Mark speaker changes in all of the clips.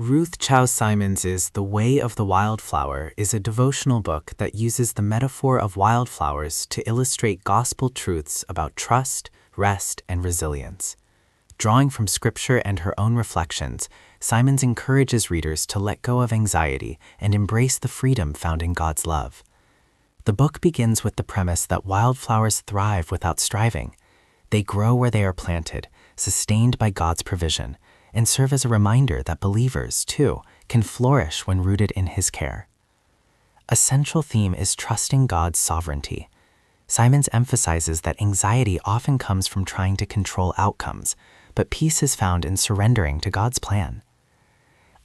Speaker 1: Ruth Chou Simons' The Way of the Wildflower is a devotional book that uses the metaphor of wildflowers to illustrate gospel truths about trust, rest, and resilience. Drawing from scripture and her own reflections, Simons encourages readers to let go of anxiety and embrace the freedom found in God's love. The book begins with the premise that wildflowers thrive without striving. They grow where they are planted, sustained by God's provision, and serve as a reminder that believers, too, can flourish when rooted in His care. A central theme is trusting God's sovereignty. Simons emphasizes that anxiety often comes from trying to control outcomes, but peace is found in surrendering to God's plan.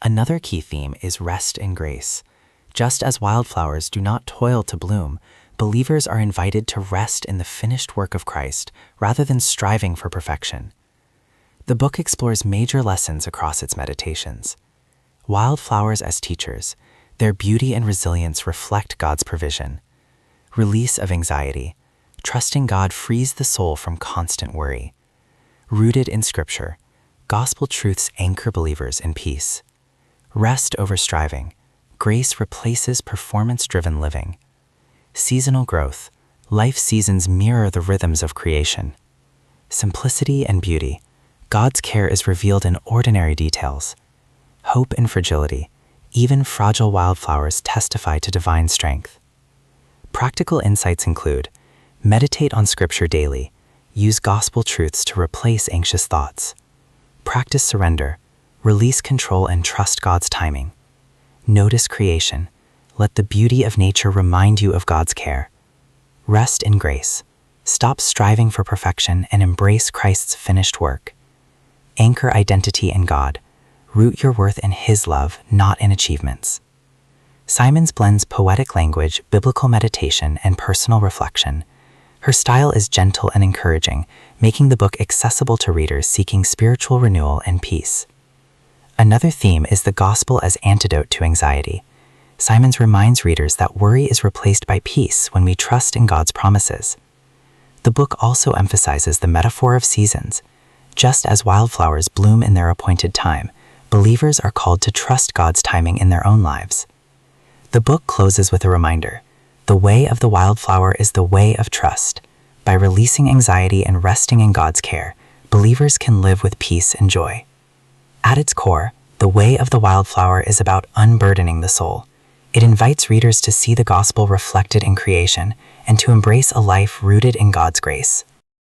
Speaker 1: Another key theme is rest and grace. Just as wildflowers do not toil to bloom, believers are invited to rest in the finished work of Christ rather than striving for perfection. The book explores major lessons across its meditations. Wildflowers as teachers, their beauty and resilience reflect God's provision. Release of anxiety, trusting God frees the soul from constant worry. Rooted in Scripture, gospel truths anchor believers in peace. Rest over striving, grace replaces performance-driven living. Seasonal growth, life seasons mirror the rhythms of creation. Simplicity and beauty, God's care is revealed in ordinary details. Hope and fragility, even fragile wildflowers testify to divine strength. Practical insights include: meditate on Scripture daily, use gospel truths to replace anxious thoughts. Practice surrender, release control and trust God's timing. Notice creation, let the beauty of nature remind you of God's care. Rest in grace, stop striving for perfection and embrace Christ's finished work. Anchor identity in God, root your worth in His love, not in achievements. Simons blends poetic language, biblical meditation, and personal reflection. Her style is gentle and encouraging, making the book accessible to readers seeking spiritual renewal and peace. Another theme is the gospel as antidote to anxiety. Simons reminds readers that worry is replaced by peace when we trust in God's promises. The book also emphasizes the metaphor of seasons. Just as wildflowers bloom in their appointed time, believers are called to trust God's timing in their own lives. The book closes with a reminder: the way of the wildflower is the way of trust. By releasing anxiety and resting in God's care, believers can live with peace and joy. At its core, The Way of the Wildflower is about unburdening the soul. It invites readers to see the gospel reflected in creation and to embrace a life rooted in God's grace.